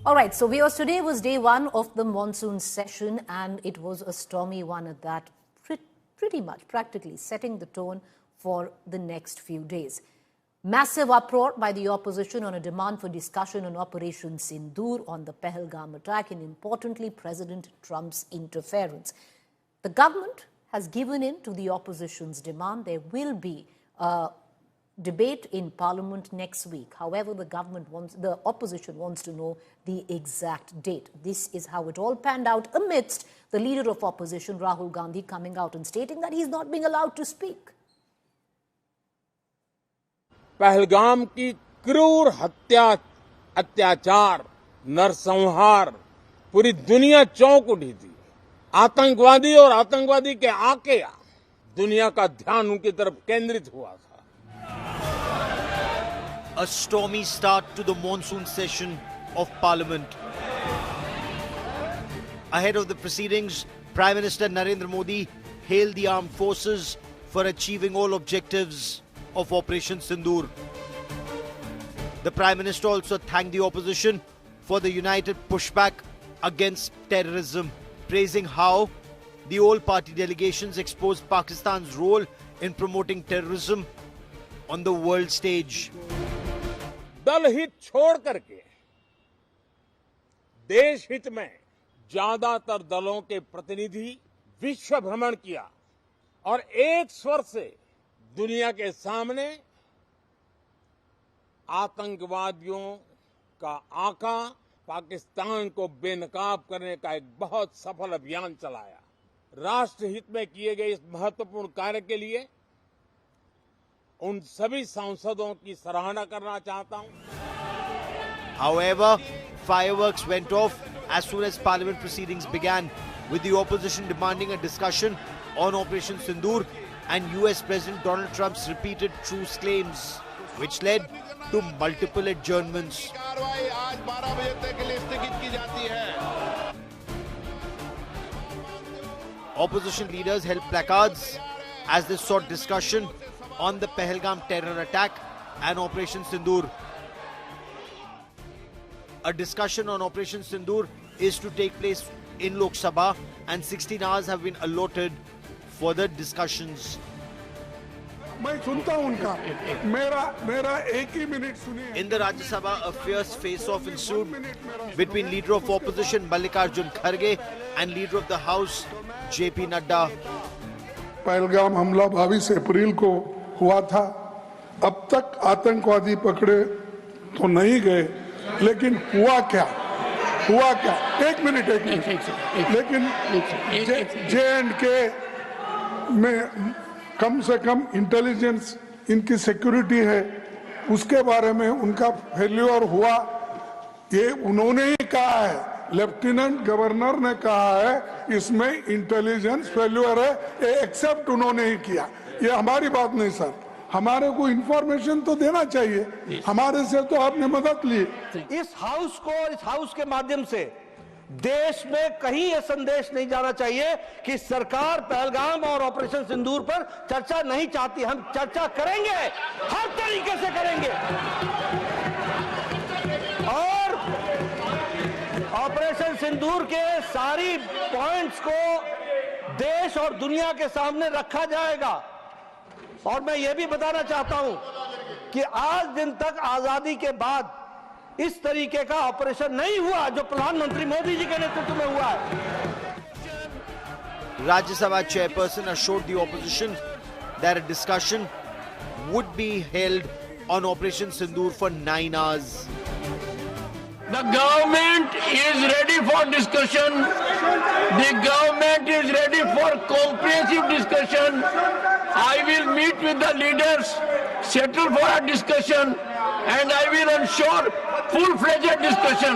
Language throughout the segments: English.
All right, so today was day one of the monsoon session, and it was a stormy one at that, pretty much practically setting the tone for the next few days. Massive uproar by the opposition on a demand for discussion on Operation Sindoor, on the Pahalgam attack, and importantly, President Trump's interference. The government has given in to the opposition's demand. There will be a debate in Parliament next week. However, the opposition wants to know the exact date. This is how it all panned out amidst the leader of opposition, Rahul Gandhi, coming out and stating that he's not being allowed to speak. Pahalgam की क्रूर हत्या, अत्याचार, नरसंहार पूरी दुनिया चौंक उठी थी। आतंकवादी और आतंकवादी के आके दुनिया का ध्यान उनकी तरफ केंद्रित हुआ था। A stormy start to the monsoon session of Parliament. Ahead of the proceedings, Prime Minister Narendra Modi hailed the armed forces for achieving all objectives of Operation Sindoor. The Prime Minister also thanked the opposition for the united pushback against terrorism, praising how the all-party delegations exposed Pakistan's role in promoting terrorism on the world stage. दल हित छोड़ करके देश हित में ज्यादातर दलों के प्रतिनिधि विश्व भ्रमण किया और एक स्वर से दुनिया के सामने आतंकवादियों का आका पाकिस्तान को बेनकाब करने का एक बहुत सफल अभियान चलाया। राष्ट्र हित में किए गए इस महत्वपूर्ण कार्य के लिए उन सभी सांसदों की सराहना करना चाहता हूं। However, fireworks went off as soon as Parliament proceedings began, with the opposition demanding a discussion on Operation Sindoor and US President Donald Trump's repeated truce claims, which led to multiple adjournments. Opposition leaders held placards as they sought discussion on the Pahalgam terror attack and Operation Sindoor. A discussion on Operation Sindoor is to take place in Lok Sabha, and 16 hours have been allotted for the discussions. In the Rajya Sabha, a fierce face-off ensued between Leader of Opposition Mallikarjun Kharge and Leader of the House JP Nadda. Pahalgam हमला 22 अप्रैल को हुआ था। अब तक आतंकवादी पकड़े तो नहीं गए, लेकिन हुआ क्या? एक मिनट लेकिन J&K में कम से कम इंटेलिजेंस इनकी सिक्योरिटी है, उसके बारे में उनका फेल्योर हुआ, ये उन्होंने ही कहा है। लेफ्टिनेंट गवर्नर ने कहा है इसमें इंटेलिजेंस फेल्योर है, ये एक्सेप्ट उन्होंने ही किया। ये हमारी बात नहीं सर, हमारे को इंफॉर्मेशन तो देना चाहिए, हमारे से तो आपने मदद ली। इस हाउस को और इस हाउस के माध्यम से देश में कहीं यह संदेश नहीं जाना चाहिए कि सरकार पहलगाम और ऑपरेशन सिंदूर पर चर्चा नहीं चाहती। हम चर्चा करेंगे, हर तरीके से करेंगे, और ऑपरेशन सिंदूर के सारी पॉइंट्स को देश और दुनिया के सामने रखा जाएगा। और मैं ये भी बताना चाहता हूं कि आज दिन तक आजादी के बाद इस तरीके का ऑपरेशन नहीं हुआ जो प्रधानमंत्री मोदी जी के नेतृत्व में हुआ है। Rajya Sabha chairperson assured the opposition that a discussion would be held on Operation Sindoor for 9 hours. The government is ready for discussion. The government is ready for comprehensive discussion. I will meet with the leaders, settle for a discussion, and I will ensure full-fledged discussion.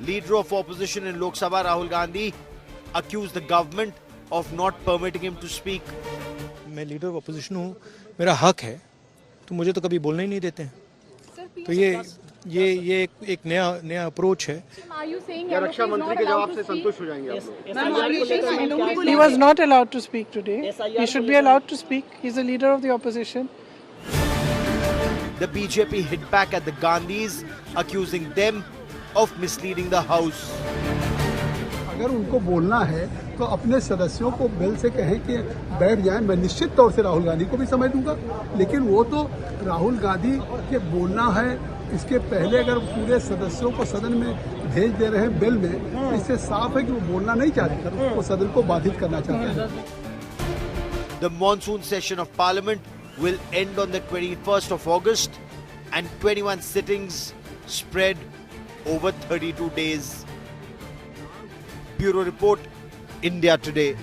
Leader of opposition in Lok Sabha, Rahul Gandhi, accused the government of not permitting him to speak. मैं leader of opposition हूँ, मेरा हक है, तो मुझे तो कभी बोलना ही नहीं देते हैं। तो ये एक नया अप्रोच है। रक्षा मंत्री के जवाब से संतुष्ट हो जाएंगे आप लोग? He was not allowed to speak today. He should be allowed to speak. He's the leader of the opposition. The BJP hit back at the Gandhis, accusing them of misleading the House. अगर उनको बोलना है तो अपने सदस्यों को bill से कहें कि बैठ जाएं। मैं निश्चित तौर से राहुल गांधी को भी समय दूंगा, लेकिन वो तो राहुल गांधी के बोलना है इसके पहले अगर पूरे सदस्यों को सदन में भेज दे रहे हैं बिल में, तो इससे साफ है कि वो बोलना नहीं चाहते, वो सदन को बाधित करना चाहते हैं। The monsoon session of Parliament will end on the 21st of August and 21 sittings spread over 32 days. Bureau Report, India Today.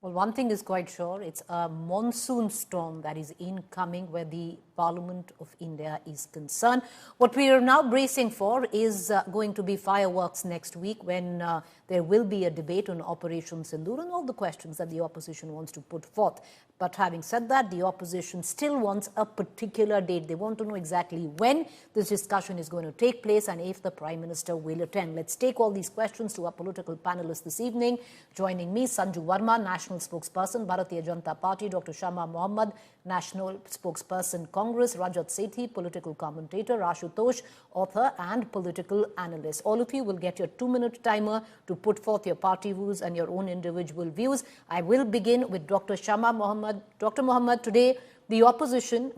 Well, one thing is quite sure, it's a monsoon storm that is incoming where the Parliament of India is concerned. What we are now bracing for is going to be fireworks next week when there will be a debate on Operation Sindoor and all the questions that the opposition wants to put forth. But having said that, the opposition still wants a particular date. They want to know exactly when this discussion is going to take place and if the Prime Minister will attend. Let's take all these questions to our political panelists this evening. Joining me, Sanju Verma, National Spokesperson, Bharatiya Janata Party, Dr. Shama Mohammed, National Spokesperson, Congress, Rajat Sethi, political commentator, Ashutosh, author and political analyst. All of you will get your 2-minute timer to put forth your party views and your own individual views. I will begin with Dr. Shama Mohammed. Dr. Mohammed, today the opposition,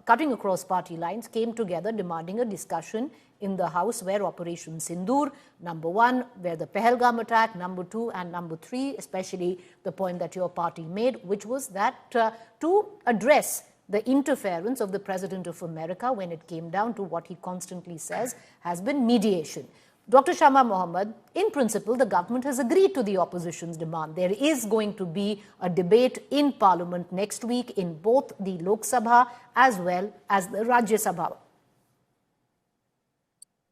cutting across party lines, came together demanding a discussion in the House where Operation Sindoor, number 1, where the Pahalgam attack, number 2 and number 3, especially the point that your party made, which was that to address the interference of the President of America when it came down to what he constantly says has been mediation. Dr. Shama Mohammed, in principle, the government has agreed to the opposition's demand. There is going to be a debate in Parliament next week in both the Lok Sabha as well as the Rajya Sabha.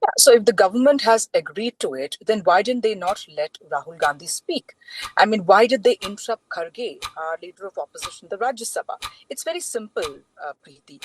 Yeah, so if the government has agreed to it, then why didn't they not let Rahul Gandhi speak? I mean, why did they interrupt Kharge, our leader of opposition, the Rajya Sabha? It's very simple, Preeti.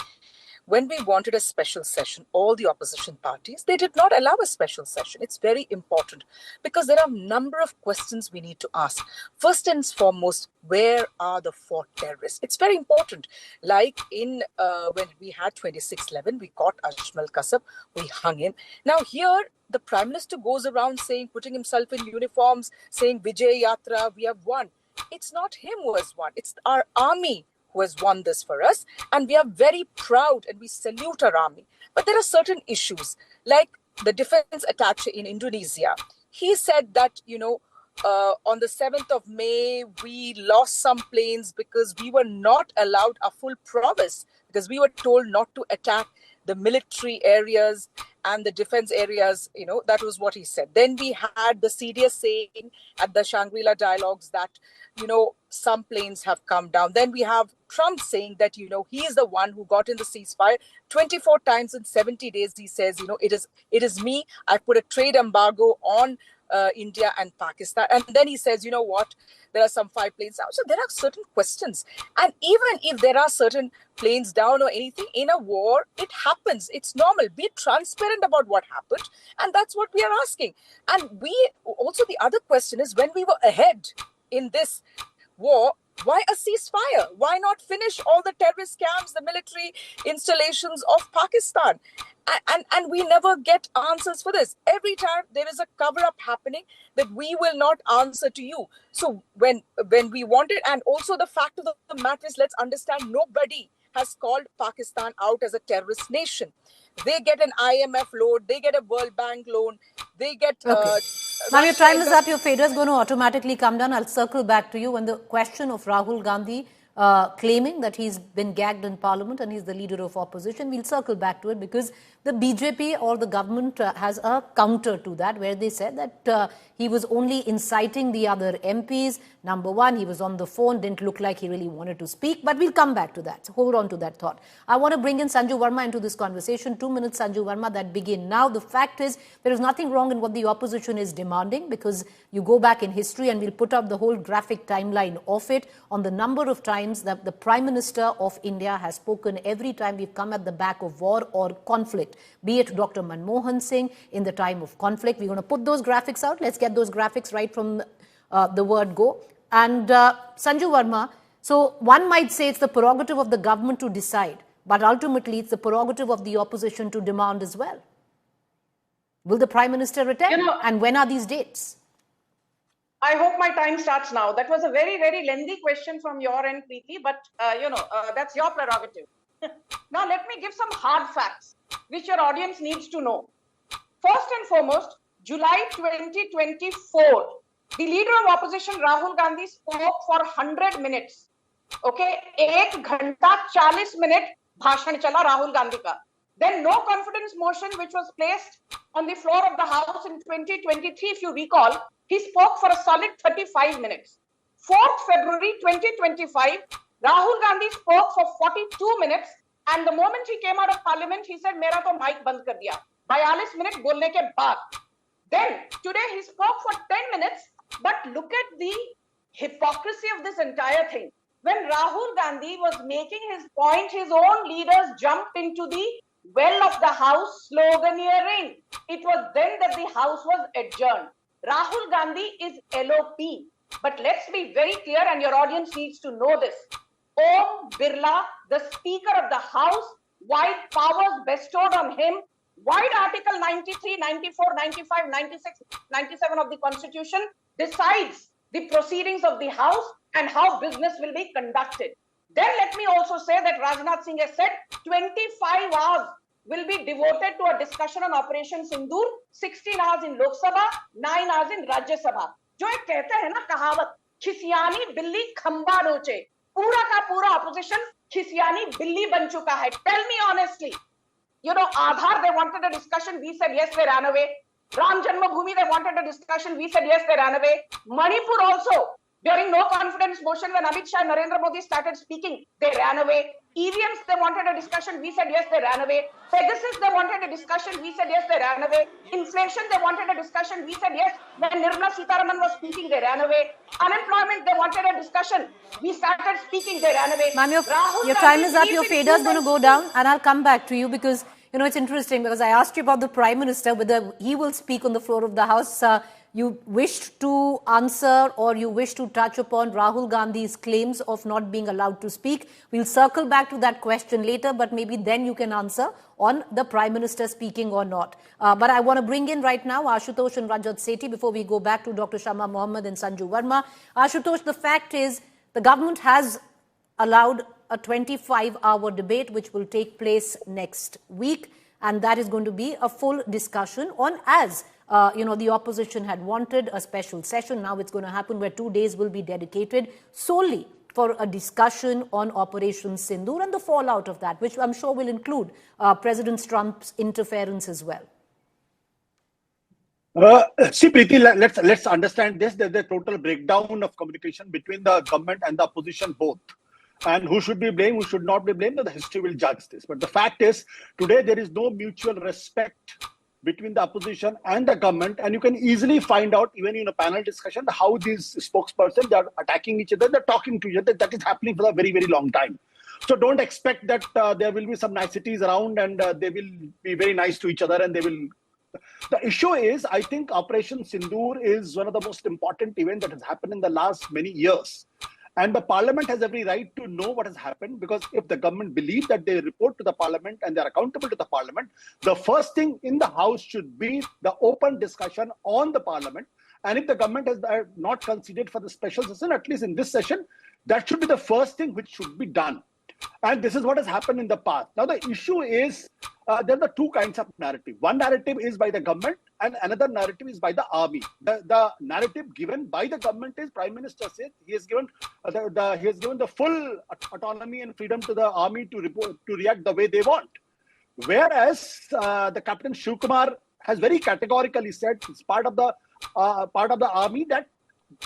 When we wanted a special session, all the opposition parties, they did not allow a special session. It's very important because there are a number of questions we need to ask. First and foremost, where are the 4 terrorists? It's very important. Like when we had 26/11, we caught Ajmal Kasab, we hung him. Now here, the Prime Minister goes around putting himself in uniforms, saying Vijay Yatra, we have won. It's not him who has won. It's our army who has won this for us. And we are very proud and we salute our army. But there are certain issues, like the defense attaché in Indonesia. He said that, on the 7th of May, we lost some planes because we were not allowed a full promise, because we were told not to attack the military areas and the defense areas, that was what he said. Then we had the CDS saying at the Shangri-La dialogues that, some planes have come down. Then we have Trump saying that, he is the one who got in the ceasefire 24 times in 70 days. He says, it is me. I put a trade embargo on India and Pakistan. And then he says, what? There are some 5 planes down. So there are certain questions. And even if there are certain planes down or anything, in a war, it happens. It's normal. Be transparent about what happened. And that's what we are asking. And the other question is, when we were ahead in this war, why a ceasefire? Why not finish all the terrorist camps, the military installations of Pakistan? And we never get answers for this. Every time there is a cover-up happening that we will not answer to you. So when we wanted, and also the fact of the matter is, let's understand, nobody has called Pakistan out as a terrorist nation. They get an IMF loan, they get a World Bank loan, they get... Okay. Now your time is up, your fader is going to automatically come down. I'll circle back to you on the question of Rahul Gandhi claiming that he's been gagged in Parliament and he's the leader of opposition. We'll circle back to it because the BJP or the government has a counter to that, where they said that he was only inciting the other MPs. Number 1, he was on the phone, didn't look like he really wanted to speak, but we'll come back to that. So hold on to that thought. I want to bring in Sanju Verma into this conversation. 2 minutes, Sanju Verma, that begin now. The fact is, there is nothing wrong in what the opposition is demanding, because you go back in history and we'll put up the whole graphic timeline of it on the number of times that the Prime Minister of India has spoken every time we've come at the back of war or conflict, be it Dr. Manmohan Singh in the time of conflict. We're going to put those graphics out. Let's get those graphics right from the word go. And Sanju Verma, so one might say it's the prerogative of the government to decide, but ultimately it's the prerogative of the opposition to demand as well. Will the Prime Minister attend? And when are these dates? I hope my time starts now. That was a very, very lengthy question from your end, Preeti, but that's your prerogative. Now, let me give some hard facts, which your audience needs to know. First and foremost, July 2024, the leader of opposition, Rahul Gandhi, spoke for 100 minutes. Okay, 1 घंटा 40 minute भाषण चला Rahul Gandhi का. Then no confidence motion, which was placed on the floor of the House in 2023, if you recall, he spoke for a solid 35 minutes. 4th February 2025, Rahul Gandhi spoke for 42 minutes, and the moment he came out of Parliament, he said, "Mera to mic band kar diya." 42 minutes bolne ke baad. Then today he spoke for 10 minutes, but look at the hypocrisy of this entire thing. When Rahul Gandhi was making his point, his own leaders jumped into the well of the House sloganeering. It was then that the House was adjourned. Rahul Gandhi is LOP. But let's be very clear, and your audience needs to know this. Om Birla, the Speaker of the House, wide powers bestowed on him, wide Article 93, 94, 95, 96, 97 of the Constitution decides the proceedings of the House and how business will be conducted. Then let me also say that Rajnath Singh has said 25 hours will be devoted to a discussion on Operation Sindoor, 16 hours in Lok Sabha, 9 hours in Rajya Sabha. जो एक कहते हैं ना कहावत, खिसियानी बिल्ली खंबा नोचे, पूरा का पूरा ऑपोजिशन खिसियानी बिल्ली बन चुका है. Tell me honestly, Aadhar, they wanted a discussion, we said yes, they ran away. Ram Janmabhoomi, they wanted a discussion, we said yes, they ran away. Manipur also, during no confidence motion, when Amit Shah and Narendra Modi started speaking, they ran away. EVMs, they wanted a discussion, we said yes, they ran away. Pegasus, they wanted a discussion, we said yes, they ran away. Inflation, they wanted a discussion, we said yes. When Nirmala Sitharaman was speaking, they ran away. Unemployment, they wanted a discussion, we started speaking, they ran away. Ma'am, your time is up, your fader is going to go down, and I'll come back to you because, it's interesting because I asked you about the Prime Minister, whether he will speak on the floor of the House. You wished to answer or you wish to touch upon Rahul Gandhi's claims of not being allowed to speak. We'll circle back to that question later, but maybe then you can answer on the Prime Minister speaking or not. But I want to bring in right now Ashutosh and Rajat Sethi before we go back to Dr. Shama Mohammed and Sanju Verma. Ashutosh, the fact is the government has allowed a 25-hour debate which will take place next week, and that is going to be a full discussion on the opposition had wanted a special session. Now it's going to happen where 2 days will be dedicated solely for a discussion on Operation Sindoor and the fallout of that, which I'm sure will include President Trump's interference as well. See, Preeti, let's understand this. There's a total breakdown of communication between the government and the opposition both. And who should be blamed, who should not be blamed, the history will judge this. But the fact is, today there is no mutual respect between the opposition and the government, and you can easily find out even in a panel discussion how these spokespersons, they are attacking each other, they're talking to each other. That is happening for a very, very long time. So don't expect that there will be some niceties around and they will be very nice to each other and they will... The issue is, I think Operation Sindoor is one of the most important events that has happened in the last many years. And the parliament has every right to know what has happened, because if the government believes that they report to the parliament and they are accountable to the parliament, the first thing in the house should be the open discussion on the parliament. And if the government has not considered for the special session, at least in this session, that should be the first thing which should be done. And this is what has happened in the past. Now, the issue is there are two kinds of narrative. One narrative is by the government and another narrative is by the army. The narrative given by the government is Prime Minister says he has given the full autonomy and freedom to the army to react the way they want. Whereas the Captain Shivkumar has very categorically said it's part of the army that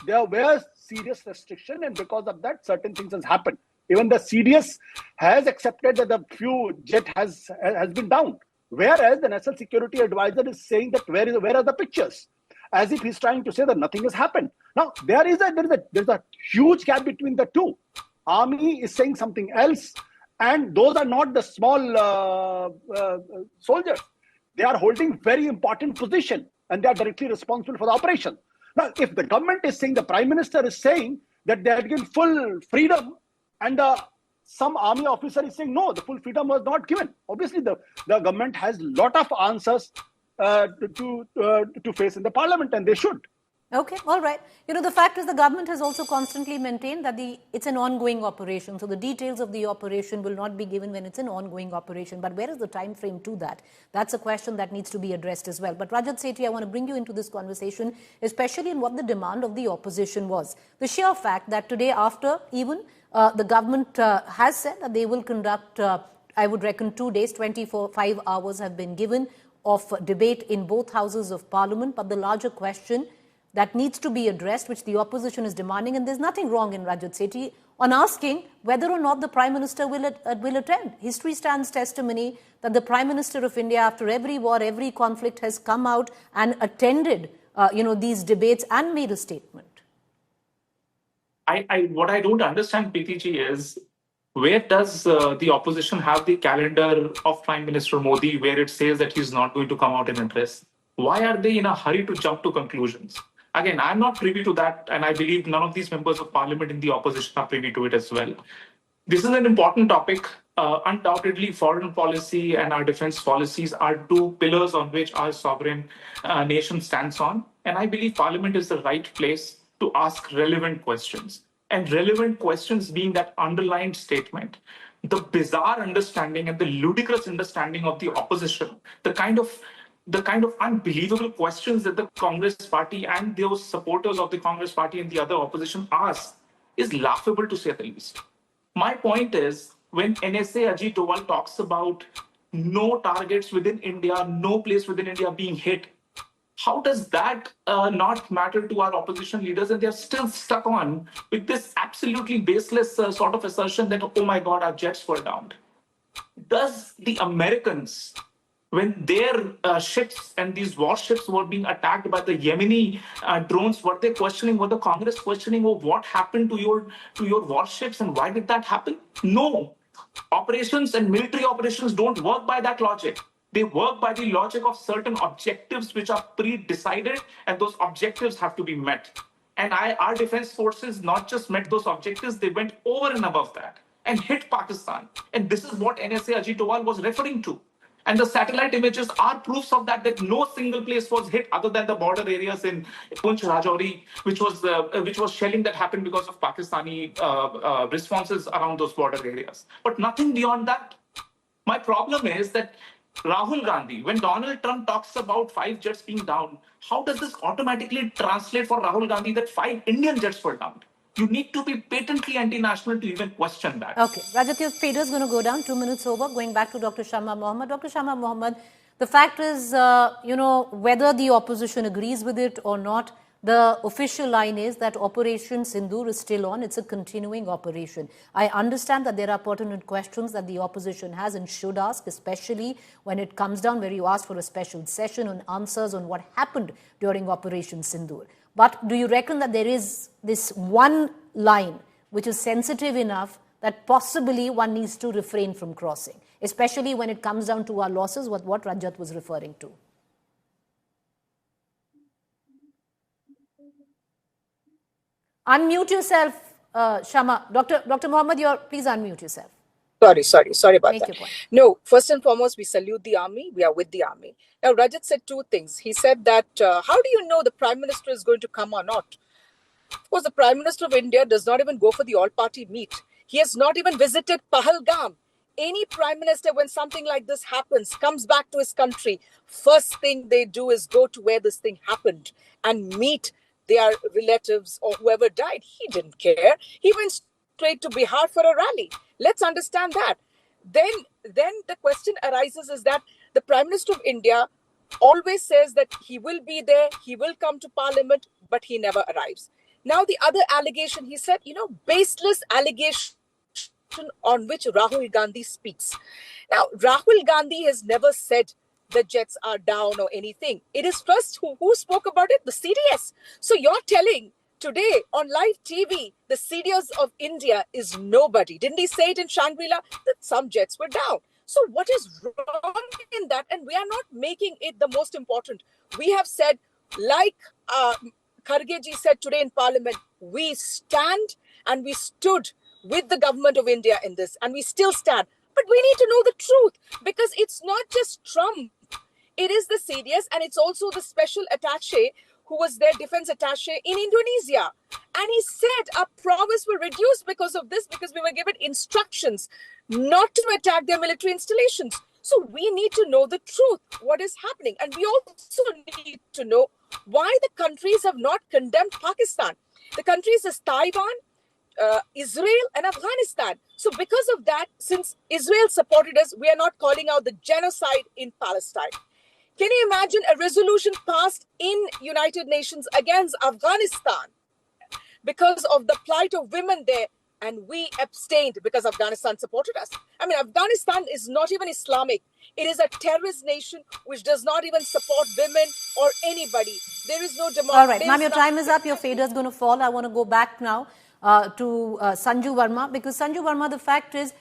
there were serious restrictions, and because of that certain things has happened. Even the CDS has accepted that the few jet has been down. Whereas the National Security Advisor is saying that where are the pictures? As if he's trying to say that nothing has happened. Now, there's a huge gap between the two. Army is saying something else, and those are not the small soldiers. They are holding very important position, and they are directly responsible for the operation. Now, if the government is saying, the Prime Minister is saying that they are given full freedom, and the some army officer is saying, no, the full freedom was not given. Obviously, the government has a lot of answers to face in the parliament, and they should. Okay, all right. The fact is the government has also constantly maintained that it's an ongoing operation. So the details of the operation will not be given when it's an ongoing operation. But where is the time frame to that? That's a question that needs to be addressed as well. But Rajat Sethi, I want to bring you into this conversation, especially in what the demand of the opposition was. The sheer fact that today, after even the government has said that they will conduct, I would reckon, 2 days, 5 hours have been given of debate in both houses of parliament. But the larger question that needs to be addressed, which the opposition is demanding, and there's nothing wrong in Rajat Sethi on asking whether or not the Prime Minister will attend. History stands testimony that the Prime Minister of India, after every war, every conflict, has come out and attended, these debates and made a statement. What I don't understand, Preeti ji, is where does the opposition have the calendar of Prime Minister Modi where it says that he's not going to come out and address? Why are they in a hurry to jump to conclusions? Again, I'm not privy to that, and I believe none of these members of parliament in the opposition are privy to it as well. This is an important topic. Undoubtedly, foreign policy and our defense policies are two pillars on which our sovereign nation stands on. And I believe parliament is the right place to ask relevant questions. And relevant questions being that underlined statement, the bizarre understanding and the ludicrous understanding of the opposition, the kind of unbelievable questions that the Congress party and those supporters of the Congress party and the other opposition ask is laughable, to say the least. My point is, when NSA Ajit Doval talks about no targets within India, no place within India being hit, how does that not matter to our opposition leaders? And they're still stuck on with this absolutely baseless sort of assertion that, oh my God, our jets were downed. Does the Americans, when their ships and these warships were being attacked by the Yemeni drones, were the Congress questioning, oh, what happened to your warships and why did that happen? No. Operations and military operations don't work by that logic. They work by the logic of certain objectives which are pre-decided, and those objectives have to be met. And our defense forces not just met those objectives, they went over and above that and hit Pakistan. And this is what NSA Ajit Doval was referring to. And the satellite images are proofs of that no single place was hit other than the border areas in Punch, Rajouri, which was shelling that happened because of Pakistani responses around those border areas. But nothing beyond that. My problem is that Rahul Gandhi, when Donald Trump talks about 5 jets being down, how does this automatically translate for Rahul Gandhi that 5 Indian jets were down? You need to be patently anti-national to even question that. Okay, Rajat, your fader is going to go down 2 minutes over. Going back to Dr. Shamma Mohammed. Dr. Shamma Mohammed, the fact is, whether the opposition agrees with it or not, the official line is that Operation Sindoor is still on. It's a continuing operation. I understand that there are pertinent questions that the opposition has and should ask, especially when it comes down where you ask for a special session on answers on what happened during Operation Sindoor. But do you reckon that there is this one line which is sensitive enough that possibly one needs to refrain from crossing, especially when it comes down to our losses, what Rajat was referring to? Unmute yourself, Shama. Dr. Mohammed, please unmute yourself. Sorry about Make that. Your point. No, first and foremost, we salute the army. We are with the army. Now, Rajat said 2 things. He said that, how do you know the Prime Minister is going to come or not? Of course, the Prime Minister of India does not even go for the all-party meet. He has not even visited Pahalgam. Any Prime Minister, when something like this happens, comes back to his country, first thing they do is go to where this thing happened and meet their relatives or whoever died. He didn't care. He went straight to Bihar for a rally. Let's understand that. Then the question arises is that the Prime Minister of India always says that he will be there, he will come to Parliament, but he never arrives. Now, the other allegation, he said, baseless allegation on which Rahul Gandhi speaks. Now, Rahul Gandhi has never said the jets are down or anything. It is first who spoke about it? The CDS. So you're telling today on live TV, the CDS of India is nobody. Didn't he say it in Shangri-La that some jets were down? So what is wrong in that? And we are not making it the most important. We have said, like Kharge ji said today in Parliament, we stand and we stood with the government of India in this, and we still stand. But we need to know the truth, because it's not just Trump. It is the CDS, and it's also the special attaché who was their defense attaché in Indonesia. And he said our prowess will reduce because of this, because we were given instructions not to attack their military installations. So we need to know the truth, what is happening. And we also need to know why the countries have not condemned Pakistan. The countries is Taiwan, Israel and Afghanistan. So because of that, since Israel supported us, we are not calling out the genocide in Palestine. Can you imagine a resolution passed in United Nations against Afghanistan because of the plight of women there, and we abstained because Afghanistan supported us? I mean, Afghanistan is not even Islamic. It is a terrorist nation which does not even support women or anybody. There is no democracy. All right, ma'am, your time is up. Your fader is going to fall. I want to go back now to Sanju Verma, because Sanju Verma, the fact is,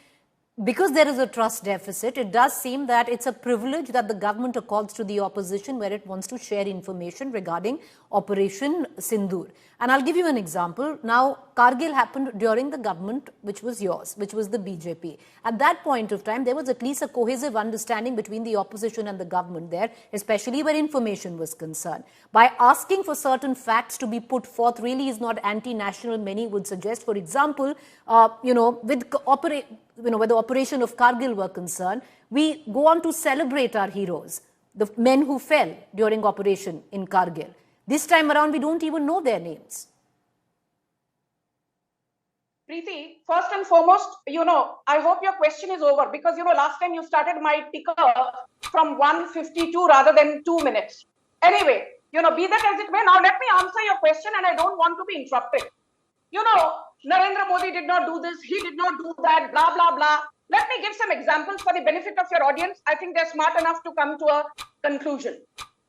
because there is a trust deficit, it does seem that it's a privilege that the government accords to the opposition where it wants to share information regarding Operation Sindoor. And I'll give you an example. Now, Kargil happened during the government which was yours, which was the BJP. At that point of time, there was at least a cohesive understanding between the opposition and the government there, especially where information was concerned. By asking for certain facts to be put forth really is not anti-national, many would suggest. For example, with the operation of Kargil were concerned, we go on to celebrate our heroes, the men who fell during operation in Kargil. This time around, we don't even know their names. Preeti, first and foremost, I hope your question is over, because, last time you started my ticker from 1:52 rather than 2 minutes. Anyway, be that as it may, now let me answer your question, and I don't want to be interrupted. Narendra Modi did not do this, he did not do that, blah, blah, blah. Let me give some examples for the benefit of your audience. I think they're smart enough to come to a conclusion.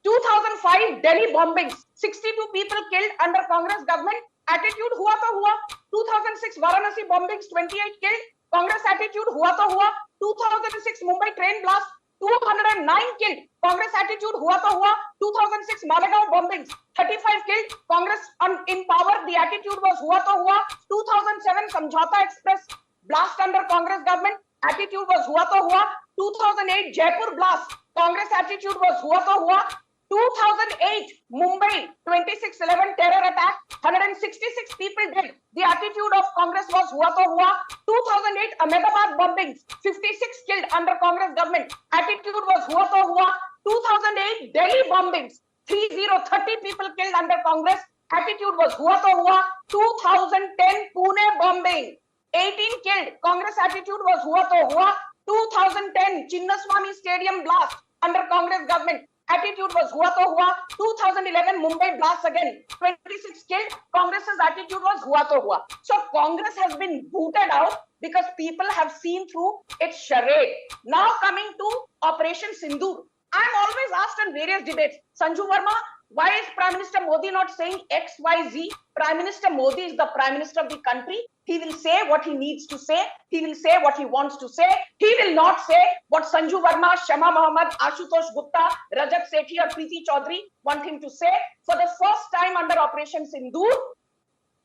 2005 Delhi bombings, 62 people killed under Congress government. Attitude hua to hua. 2006 Varanasi bombings, 28 killed. Congress attitude hua to hua. 2006 Mumbai train blast, 209 killed. Congress attitude hua to hua. 2006 Malegaon bombings, 35 killed. Congress in power, the attitude was hua to hua. 2007 Samjhauta Express blast under Congress government, attitude was hua to hua. 2008 Jaipur blast, Congress attitude was hua to hua. 2008 Mumbai 26/11 terror attack, 166 people dead. The attitude of Congress was hua to hua. 2008 Ahmedabad bombings, 56 killed under Congress government. Attitude was hua to hua. 2008 Delhi bombings, 30 people killed under Congress. Attitude was hua to hua. 2010 Pune bombing, 18 killed. Congress attitude was hua to hua. 2010 Chinnaswamy Stadium blast under Congress government. Attitude was hua to hua. 2011 Mumbai blast again, 26 killed. Congress's attitude was hua to hua. So Congress has been booted out because people have seen through its charade. Now coming to Operation Sindoor. I'm always asked in various debates, Sanju Verma, why is Prime Minister Modi not saying X, Y, Z? Prime Minister Modi is the Prime Minister of the country. He will say what he needs to say. He will say what he wants to say. He will not say what Sanju Verma, Shama Mohammed, Ashutosh Gupta, Rajat Sethi or Preeti Choudhry want him to say. For the first time under Operation Sindoor,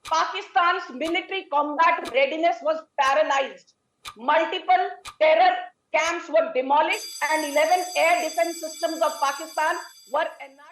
Pakistan's military combat readiness was paralyzed. Multiple terror camps were demolished and 11 air defense systems of Pakistan were annihilated.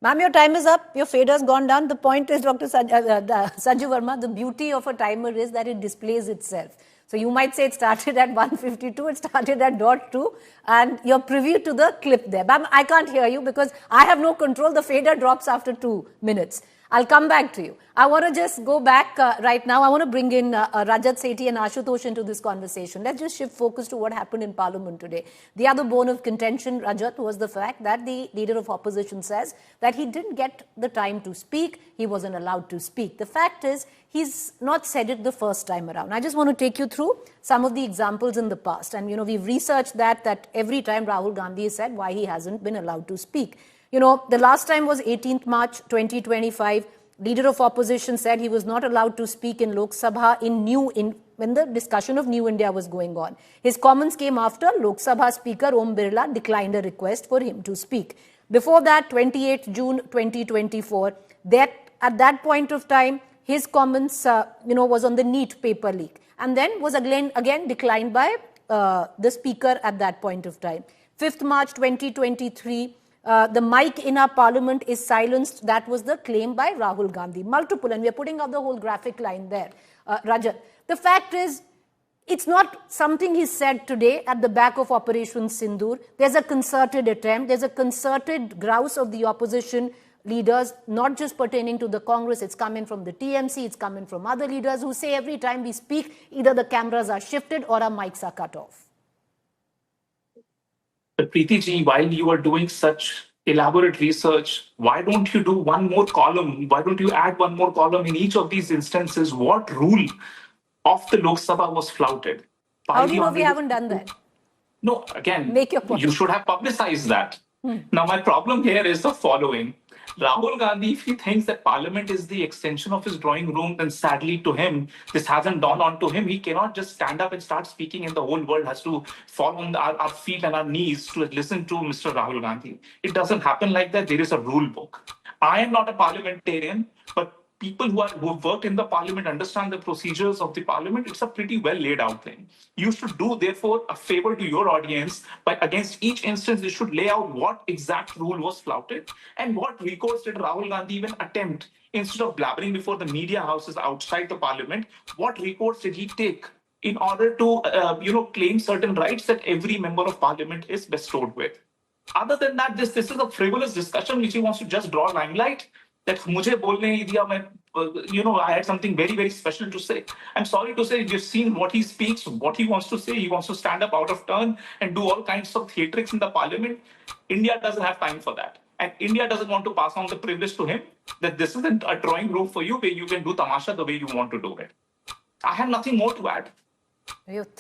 Ma'am, your time is up. Your fader has gone down. The point is, Dr. Sanju Verma, the beauty of a timer is that it displays itself. So you might say it started at 1:52, it started at .2, and you're privy to the clip there. Ma'am, I can't hear you because I have no control. The fader drops after 2 minutes. I'll come back to you. I want to just go back right now. I want to bring in Rajat Sethi and Ashutosh into this conversation. Let's just shift focus to what happened in Parliament today. The other bone of contention, Rajat, was the fact that the leader of opposition says that he didn't get the time to speak. He wasn't allowed to speak. The fact is, he's not said it the first time around. I just want to take you through some of the examples in the past. And, we've researched that every time Rahul Gandhi has said why he hasn't been allowed to speak. The last time was 18th March 2025. Leader of opposition said he was not allowed to speak in Lok Sabha when the discussion of New India was going on. His comments came after Lok Sabha Speaker Om Birla declined a request for him to speak. Before that, 28th June 2024, at that point of time, his comments, was on the NEET paper leak, and then was again declined by the speaker at that point of time. 5th March 2023, the mic in our parliament is silenced. That was the claim by Rahul Gandhi. Multiple, and we are putting up the whole graphic line there. Rajat, the fact is, it's not something he said today at the back of Operation Sindoor. There's a concerted attempt. There's a concerted grouse of the opposition leaders, not just pertaining to the Congress. It's coming from the TMC. It's coming from other leaders who say every time we speak, either the cameras are shifted or our mics are cut off. But Preeti ji, while you are doing such elaborate research, why don't you do one more column? Why don't you add one more column in each of these instances? What rule of the Lok Sabha was flouted? How do you know we haven't done that? No, again, make your point. You should have publicized that. Now, my problem here is the following. Rahul Gandhi, if he thinks that Parliament is the extension of his drawing room, then sadly to him, this hasn't dawned on to him. He cannot just stand up and start speaking, and the whole world has to fall on our feet and our knees to listen to Mr. Rahul Gandhi. It doesn't happen like that. There is a rule book. I am not a parliamentarian, but people who have worked in the parliament understand the procedures of the parliament. It's a pretty well laid out thing. You should do, therefore, a favor to your audience by against each instance, you should lay out what exact rule was flouted and what recourse did Rahul Gandhi even attempt. Instead of blabbering before the media houses outside the parliament, what recourse did he take in order to claim certain rights that every member of parliament is bestowed with? Other than that, this is a frivolous discussion which he wants to just draw limelight. That mujhe bolne nahi diya, I had something very, very special to say. I'm sorry to say, you've seen what he speaks, what he wants to say. He wants to stand up out of turn and do all kinds of theatrics in the parliament. India doesn't have time for that. And India doesn't want to pass on the privilege to him that this isn't a drawing room for you where you can do tamasha the way you want to do it. I have nothing more to add.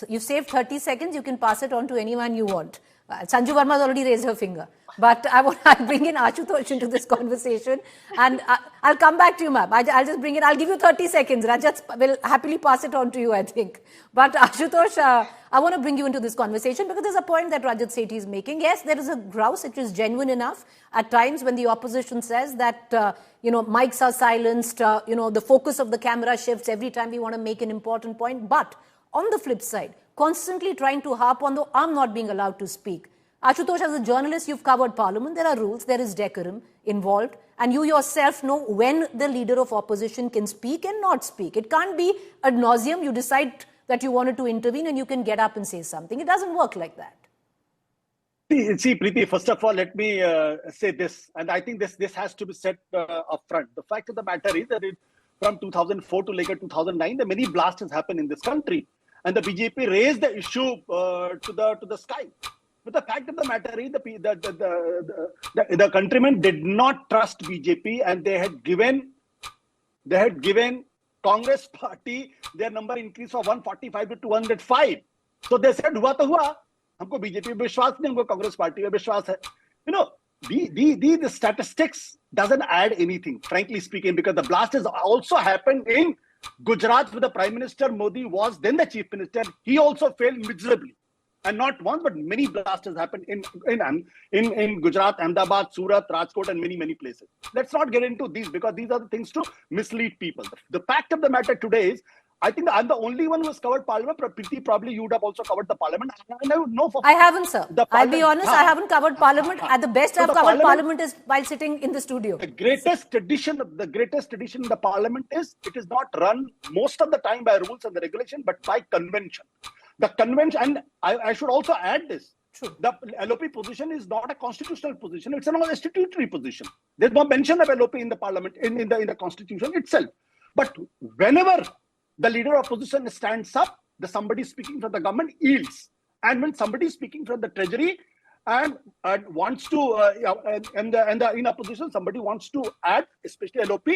You saved 30 seconds. You can pass it on to anyone you want. Sanju Verma has already raised her finger. But I'll bring in Ashutosh into this conversation. And I'll come back to you, ma'am. I'll just bring in, I'll give you 30 seconds. Rajat will happily pass it on to you, I think. But Ashutosh, I want to bring you into this conversation because there's a point that Rajat Sethi is making. Yes, there is a grouse which is genuine enough at times when the opposition says that, mics are silenced, the focus of the camera shifts every time we want to make an important point. But on the flip side, constantly trying to harp on the I'm not being allowed to speak. Ashutosh, as a journalist, you've covered Parliament. There are rules, there is decorum involved. And you yourself know when the leader of opposition can speak and not speak. It can't be ad nauseum. You decide that you wanted to intervene and you can get up and say something. It doesn't work like that. See, Preeti, first of all, let me say this. And I think this has to be said up front. The fact of the matter is that from 2004 to later 2009, there many blasts happened in this country. And the BJP raised the issue to the sky. But the fact of the matter is the countrymen did not trust BJP, and they had given Congress party their number increase from 145 to 205. So they said, "Hua to hua. Humko BJP mein vishwas nahi, humko Congress party mein vishwas hai." The statistics doesn't add anything, frankly speaking, because the blast has also happened in Gujarat, where the Prime Minister Modi was then the Chief Minister. He also failed miserably. And not once, but many blasts happened in Gujarat, Ahmedabad, Surat, Rajkot, and many, many places. Let's not get into these because these are the things to mislead people. The fact of the matter today is, I think I'm the only one who has covered Parliament. Preeti, probably you would have also covered the Parliament. I haven't, sir. I'll be honest, I haven't covered Parliament. At the best I've covered Parliament is while sitting in the studio. The greatest tradition in the Parliament is it is not run most of the time by rules and the regulation, but by convention. The convention, and I should also add this. True. The LOP position is not a constitutional position. It's a statutory position. There's no mention of LOP in the Parliament, in the Constitution itself. But whenever the leader of opposition stands up, somebody speaking from the government yields. And when somebody speaking from the treasury and wants to, in opposition, somebody wants to add, especially LOP,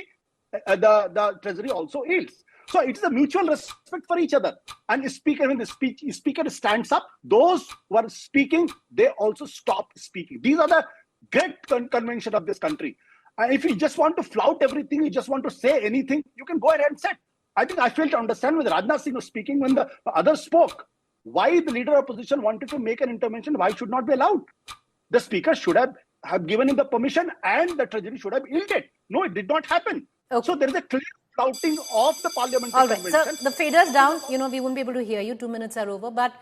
the treasury also yields. So it's a mutual respect for each other. And when the speaker stands up, those who are speaking, they also stop speaking. These are the great convention of this country. If you just want to flout everything, you just want to say anything, you can go ahead and say. I think I failed to understand when Rajnath Singh was speaking, when the others spoke, why the leader of opposition wanted to make an intervention, why should not be allowed? The speaker should have given him the permission and the treasury should have yielded. No, it did not happen. Okay. So there is a clear flouting of the parliamentary All right, convention. so the fader's down. We won't be able to hear you. 2 minutes are over. But,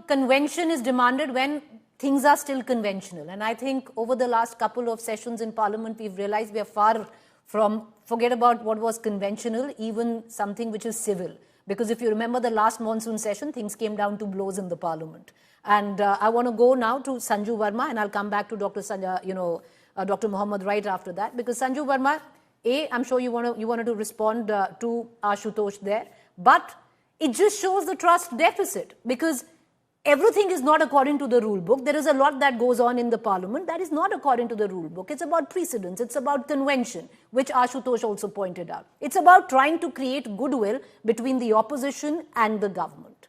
convention is demanded when things are still conventional. And I think over the last couple of sessions in Parliament, we've realized we are far from, forget about what was conventional, even something which is civil. Because if you remember the last monsoon session, things came down to blows in the Parliament. And I want to go now to Sanju Verma, and I'll come back to Dr. Dr. Mohammed right after that. Because Sanju Verma, I'm sure you wanted to respond to Ashutosh there, but it just shows the trust deficit, because everything is not according to the rule book. There is a lot that goes on in the Parliament that is not according to the rule book. It's about precedence. It's about convention, which Ashutosh also pointed out. It's about trying to create goodwill between the opposition and the government.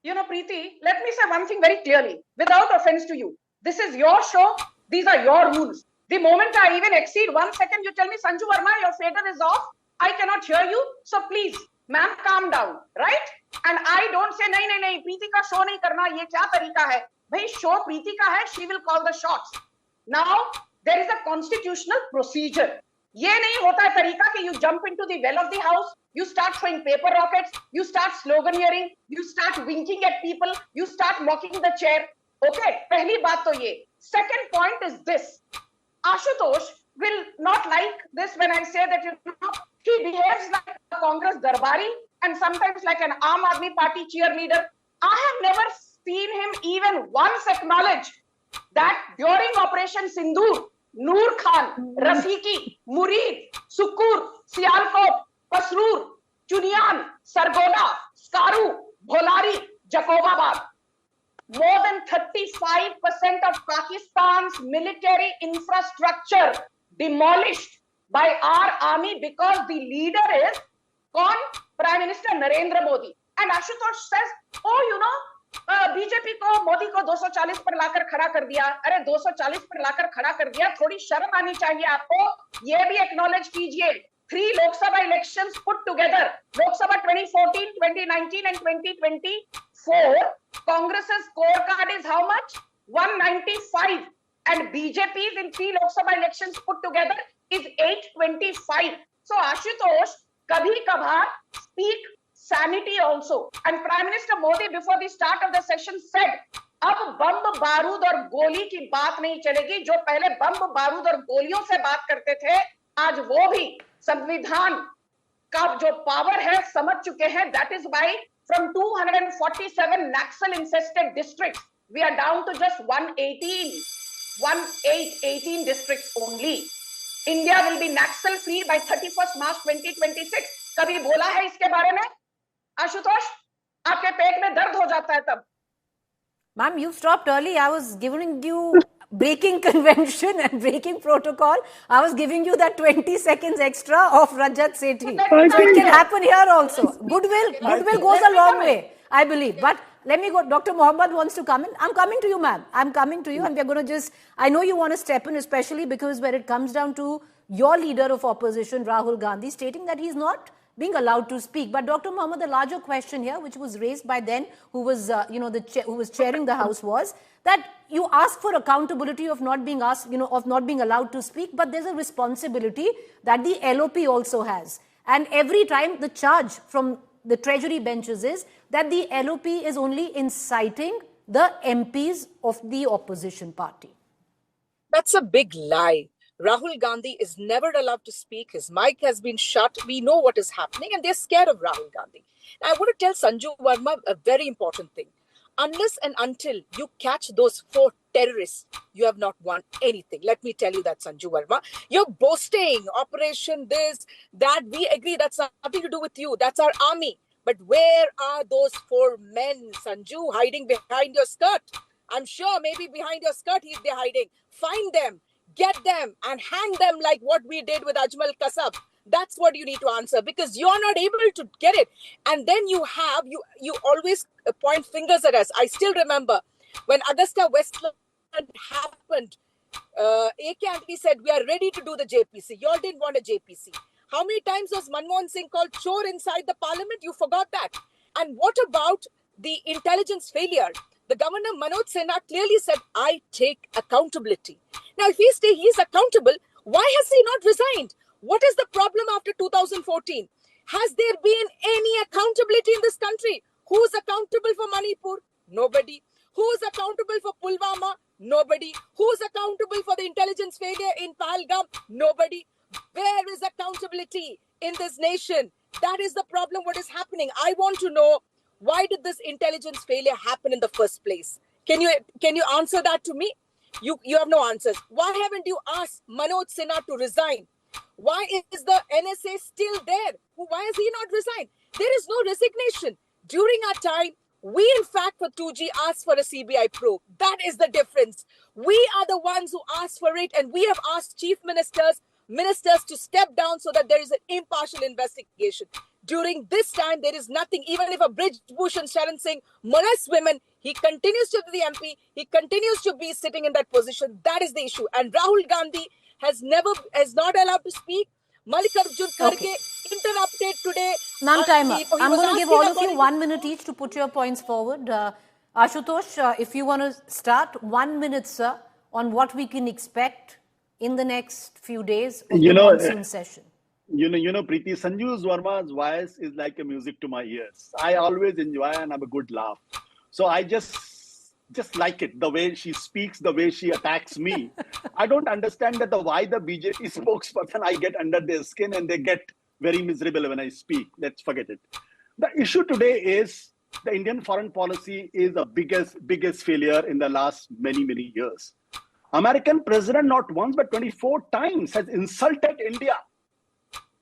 Preeti, let me say one thing very clearly, without offense to you. This is your show. These are your rules. The moment I even exceed 1 second, you tell me, Sanju Verma, your fader is off. I cannot hear you. So please, ma'am, calm down, right? And I don't say, nahi, Preeti ka show nahi karna, ye kya tarika hai? Bhai, show Preeti ka hai, she will call the shots. Now, there is a constitutional procedure. Ye nahi hota hai tarika ki you jump into the well of the house, you start throwing paper rockets, you start sloganeering, you start winking at people, you start mocking the chair. Okay, pehli baat to ye. Second point is this. Ashutosh will not like this when I say that he behaves like a Congress darbari and sometimes like an Aam Aadmi Party cheerleader. I have never seen him even once acknowledge that during Operation Sindoor, Noor Khan, Rafiki, Murid, Sukur, Sialkot, Pasrur, Chunian, Sargoda, Skaru, Bholari, Jacobabad, more than 35% of Pakistan's military infrastructure demolished by our army because the leader is Prime Minister Narendra Modi. And Ashutosh says, BJP को मोदी को 240 पर लाकर खड़ा कर दिया. अरे 240 पर लाकर खड़ा कर दिया, थोड़ी शर्म आनी चाहिए आपको. ये भी एक्नॉलेज कीजिए. 3 Lok Sabha elections put together, Lok Sabha 2014, 2019 and 2024, Congress's scorecard is how much? 195. And BJP's in 3 Lok Sabha elections put together is 825. So Ashutosh, kabhi kabhar, speak sanity also. And Prime Minister Modi before the start of the session said, अब बम बारूद और गोली की बात नहीं चलेगी. जो पहले बम बारूद और गोलियों से बात करते थे, आज वो भी संविधान का जो पावर है समझ चुके हैं. That is why from 247 Naxal infested districts, we are down to just 18 districts only. India will be Naxal free by 31st March 2026. कभी बोला है इसके बारे में? आशुतोष, आपके पेट में दर्द हो जाता है तब. Ma'am, you stopped early. I was giving you breaking convention and breaking protocol. I was giving you that 20 seconds extra of Rajat Sethi. So it can happen here also. Goodwill goes a long way, I believe. But let me go. Dr. Mohammed wants to come in. I'm coming to you, ma'am. I'm coming to you, and we're going to just, I know you want to step in, especially because when it comes down to your leader of opposition, Rahul Gandhi, stating that he's not being allowed to speak. But Dr. Mohammed, the larger question here, which was raised by then, who was, who was chairing the House, was that you ask for accountability of not being asked, of not being allowed to speak, but there's a responsibility that the LOP also has. And every time the charge from the Treasury benches is that the LOP is only inciting the MPs of the opposition party. That's a big lie. Rahul Gandhi is never allowed to speak. His mic has been shut. We know what is happening and they're scared of Rahul Gandhi. Now, I want to tell Sanju Verma a very important thing. Unless and until you catch those 4 terrorists, you have not won anything. Let me tell you that, Sanju Verma. You're boasting, operation this, that. We agree that's nothing to do with you. That's our army. But where are those 4 men, Sanju, hiding behind your skirt? I'm sure maybe behind your skirt they're hiding. Find them. Get them and hang them like what we did with Ajmal Kasab. That's what you need to answer because you're not able to get it. And then you always point fingers at us. I still remember when Augusta Westland happened, AK Antony said, we are ready to do the JPC. You all didn't want a JPC. How many times was Manmohan Singh called chore inside the parliament? You forgot that. And what about the intelligence failure? The governor, Manoj Sinha, clearly said, I take accountability. Now, if he's accountable, why has he not resigned? What is the problem after 2014? Has there been any accountability in this country? Who is accountable for Manipur? Nobody. Who is accountable for Pulwama? Nobody. Who is accountable for the intelligence failure in Pahalgam? Nobody. Where is accountability in this nation? That is the problem. What is happening? I want to know, why did this intelligence failure happen in the first place? Can you answer that to me? You have no answers. Why haven't you asked Manoj Sinha to resign? Why is the NSA still there? Why has he not resigned? There is no resignation. During our time, we in fact for 2G asked for a CBI probe. That is the difference. We are the ones who asked for it, and we have asked chief ministers to step down so that there is an impartial investigation. During this time, there is nothing. Even if a Brij Bhushan Sharan Singh molests women, he continues to be the MP. He continues to be sitting in that position. That is the issue. And Rahul Gandhi has not allowed to speak. Mallikarjun Kharge interrupted today. Ma'am, time up. I'm going to give all of you 1 minute each to put your points forward. Ashutosh, if you want to start, 1 minute, sir, on what we can expect in the next few days of the monsoon session. Preeti, Sanju Verma's voice is like a music to my ears. I always enjoy and have a good laugh. So I just like it, the way she speaks, the way she attacks me. I don't understand why the BJP spokesperson, I get under their skin and they get very miserable when I speak. Let's forget it. The issue today is the Indian foreign policy is the biggest failure in the last many years. American president not once but 24 times has insulted India.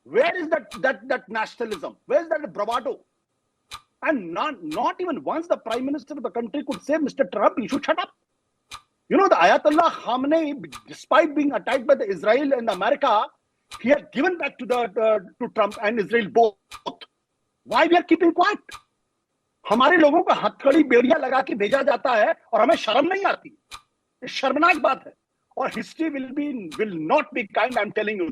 Where is that nationalism? Where is that bravado? And not even once the Prime Minister of the country could say, Mr. Trump, you should shut up. The Ayatollah Khamenei, despite being attacked by the Israel and America, he had given back to Trump and Israel both. Why we are keeping quiet? हमारे लोगों को हथकड़ी बेड़ियां लगा के भेजा जाता है और हमें शर्म नहीं आती. ये शर्मनाक बात है. और history will not be kind. I'm telling you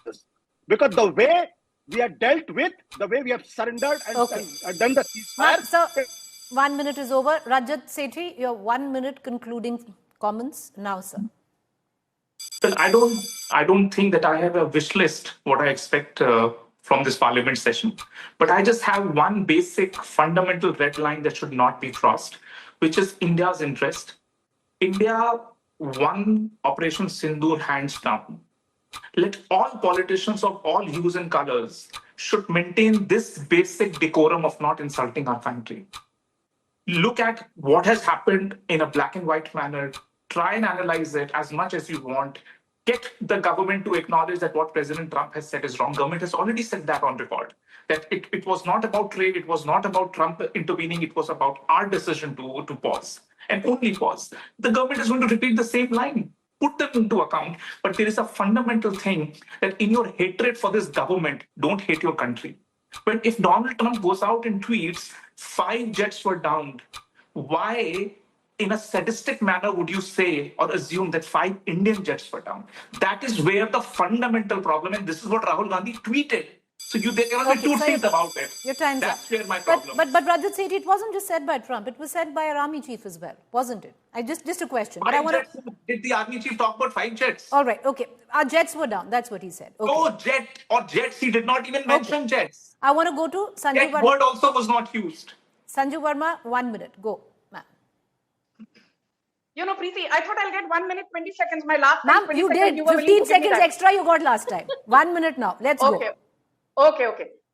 this. Because the way we are dealt with, the way we have surrendered and done the ceasefire. Sir, 1 minute is over. Rajat Sethi, your 1 minute concluding comments now, sir. Well, I don't think that I have a wish list what I expect from this parliament session, but I just have one basic fundamental red line that should not be crossed, which is India's interest. India won Operation Sindoor hands down. Let all politicians of all hues and colors should maintain this basic decorum of not insulting our country. Look at what has happened in a black and white manner. Try and analyze it as much as you want. Get the government to acknowledge that what President Trump has said is wrong. Government has already said that on record. That it was not about trade, it was not about Trump intervening, it was about our decision to pause and only pause. The government is going to repeat the same line. Put them into account. But there is a fundamental thing that in your hatred for this government, don't hate your country. But if Donald Trump goes out and tweets, 5 jets were downed, why in a sadistic manner would you say or assume that 5 Indian jets were down? That is where the fundamental problem, and this is what Rahul Gandhi tweeted. So there can be two things about it. Your time's up. That's where my problem But Rajat Sethi, it wasn't just said by Trump. It was said by our army chief as well, wasn't it? Just a question. But Did the army chief talk about 5 jets? All right, okay. Our jets were down. That's what he said. Okay. No jets. He did not even mention jets. I want to go to Sanju Verma. That word also was not used. Sanju Verma, 1 minute. Go, ma'am. Preeti, I thought I'll get 1 minute, 20 seconds. My last time, ma'am, you did. 15 seconds extra you got last time. 1 minute now. Let's go. Okay.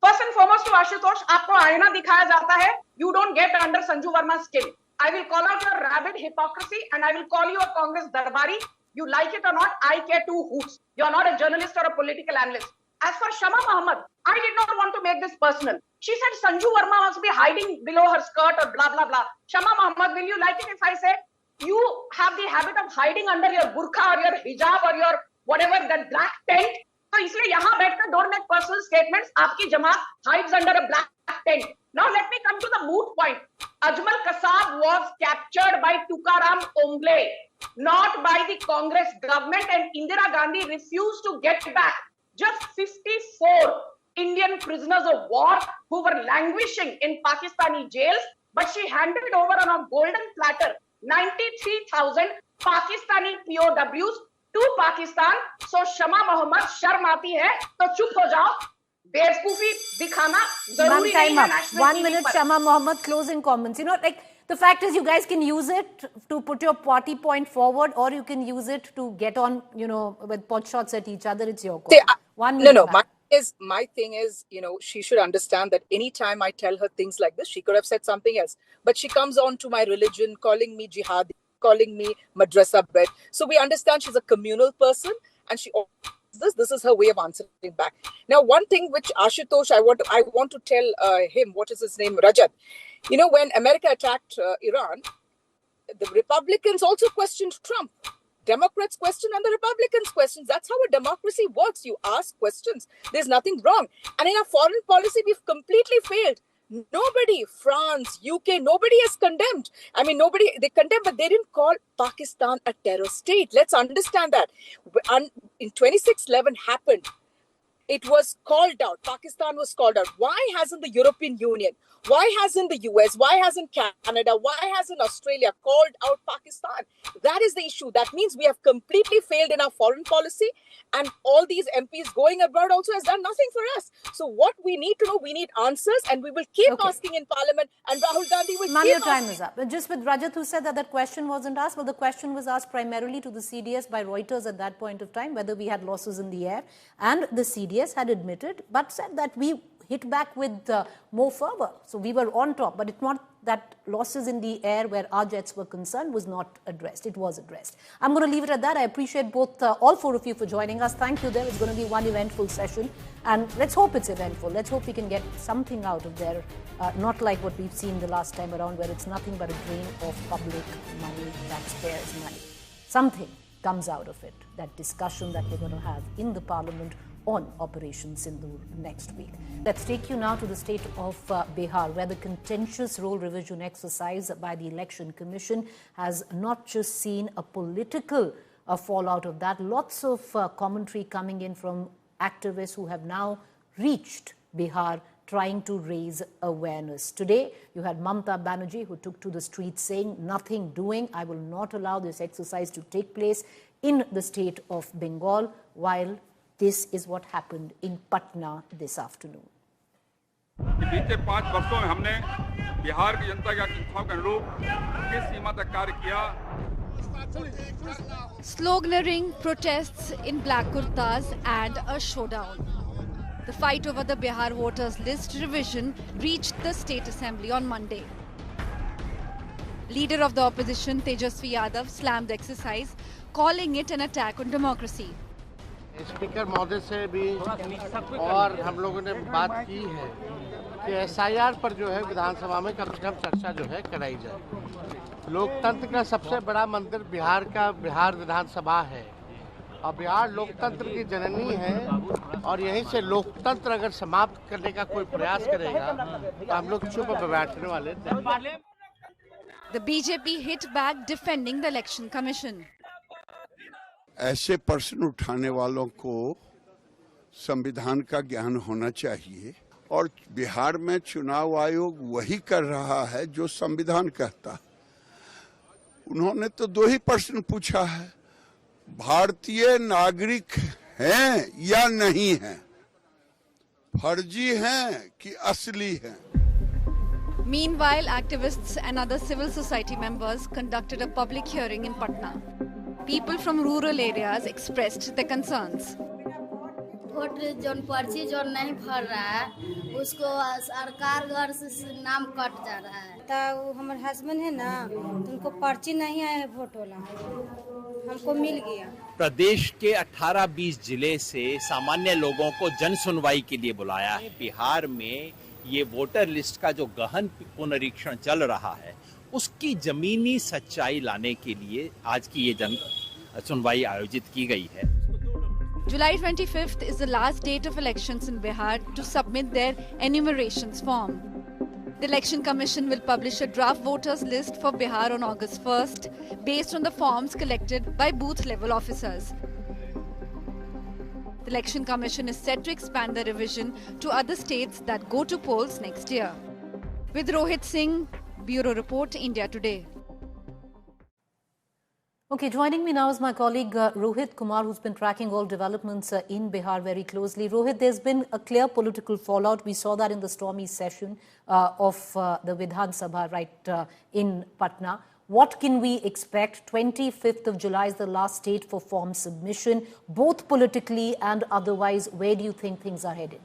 First and foremost to Ashutosh, आपको आईना दिखाया जाता है. You don't get under Sanju Verma's skin. I will call out your rabid hypocrisy and I will call you a Congress darbari. You like it or not, I care 2 hoots. You are not a journalist or a political analyst. As for Shama Muhammad, I did not want to make this personal. She said Sanju Verma must be hiding below her skirt or blah, blah, blah. Shama Muhammad, will you like it if I say you have the habit of hiding under your burqa or your hijab or your whatever, that black tent? So इसलिए यहाँ बैठकर don't make personal statements. आपकी जमात hides under a black tent. Now let me come to the moot point. Ajmal Kasab was captured by Tukaram Omble, not by the Congress government, and Indira Gandhi refused to get back just 54 Indian prisoners of war who were languishing in Pakistani jails, but she handed over on a golden platter 93,000 Pakistani POWs to Pakistan. So Shama Mohammed, शर्म आती है तो चुप हो जाओ. बेवकूफी दिखाना जरूरी नहीं है national 1 TV minute, पर. Shama Mohammed, closing comments. You know, like the fact is, you guys can use it to put your party point forward, or you can use it to get on, you know, with pot shots at each other. It's your call. 1 minute. No. My thing is, you know, she should understand that anytime I tell her things like this, she could have said something else. But she comes on to my religion, calling me jihadi, calling me madrasa bed. So we understand she's a communal person, and she. This is her way of answering back. Now, one thing which Ashutosh, I want to tell him, what is his name, Rajat. You know, when America attacked Iran, the Republicans also questioned Trump. Democrats question and the Republicans question. That's how a democracy works. You ask questions. There's nothing wrong. And in our foreign policy, we've completely failed. Nobody, France, UK, nobody has condemned. I mean, they condemned, but they didn't call Pakistan a terror state. Let's understand that. In 26/11 happened. It was called out. Pakistan was called out. Why hasn't the European Union? Why hasn't the US? Why hasn't Canada? Why hasn't Australia called out Pakistan? That is the issue. That means we have completely failed in our foreign policy, and all these MPs going abroad also has done nothing for us. So what we need to know, we need answers, and we will keep asking in Parliament, and Rahul Gandhi will Ma'am, keep your time asking. is up. Just with Rajat, who said that that question wasn't asked, but the question was asked primarily to the CDS by Reuters at that point of time, whether we had losses in the air, and the CDS had admitted, but said that we hit back with more fervor. So we were on top, but it's not that losses in the air where our jets were concerned was not addressed. It was addressed. I'm going to leave it at that. I appreciate both, all four of you for joining us. Thank you there. It's going to be one eventful session, and let's hope it's eventful. Let's hope we can get something out of there, not like what we've seen the last time around, where it's nothing but a drain of public money, taxpayers' money. Something comes out of it, that discussion that we're going to have in the Parliament on Operation Sindoor next week. Let's take you now to the state of Bihar, where the contentious role revision exercise by the Election Commission has not just seen a political fallout of that. Lots of commentary coming in from activists who have now reached Bihar trying to raise awareness. Today, you had Mamata Banerjee, who took to the streets saying, nothing doing. I will not allow this exercise to take place in the state of Bengal, while this is what happened in Patna this afternoon. बीते 5 वर्षों में हमने बिहार की जनता की आकांक्षाओं के अनुरूप किस सीमा तक कार्य किया. Sloganeering, protests in black kurtas and a showdown. The fight over the Bihar voters list revision reached the State Assembly on Monday. Leader of the opposition Tejasvi Yadav slammed the exercise, calling it an attack on democracy. Speaker महोदय से भी और हम लोगों ने बात की है कि एसआईआर पर जो है विधानसभा में कम से कम चर्चा जो है कराई जाए. लोकतंत्र का सबसे बड़ा मंदिर बिहार का बिहार विधानसभा है, और बिहार लोकतंत्र की जननी है, और यहीं से लोकतंत्र अगर समाप्त करने का कोई प्रयास करेगा तो हम लोग चुप बैठने वाले नहीं. The BJP hit back defending the Election Commission. ऐसे प्रश्न उठाने वालों को संविधान का ज्ञान होना चाहिए, और बिहार में चुनाव आयोग वही कर रहा है जो संविधान कहता. उन्होंने तो 2 ही प्रश्न पूछा है, भारतीय नागरिक हैं या नहीं हैं, फर्जी हैं कि असली हैं. Meanwhile, activists and other civil society members conducted a public hearing in Patna. People from rural areas expressed their concerns. Vote जो पर्ची जो नहीं भर रहा है उसको सरकार घर से नाम कट जा रहा है. तो हमारे हस्बैंड है ना, उनको पर्ची नहीं आया वोट वाला, हमको मिल गया. प्रदेश के 18-20 जिले से सामान्य लोगों को जन सुनवाई के लिए बुलाया है. बिहार में ये वोटर लिस्ट का जो गहन पुनरीक्षण चल रहा है, उसकी जमीनी सच्चाई लाने के लिए आज की ये जन सुनवाई आयोजित की गई है. July 25th is the last date of elections in Bihar to submit their enumerations form. The Election Commission will publish a draft voters list for Bihar on August 1st based on the forms collected by booth level officers. The Election Commission is set to expand the revision to other states that go to polls next year. With Rohit Singh, Bureau Report, India Today. Okay, joining me now is my colleague Rohit Kumar, who's been tracking all developments in Bihar very closely. Rohit, there's been a clear political fallout. We saw that in the stormy session of the Vidhan Sabha right in Patna. What can we expect? 25th of July is the last date for form submission, both politically and otherwise. Where do you think things are headed?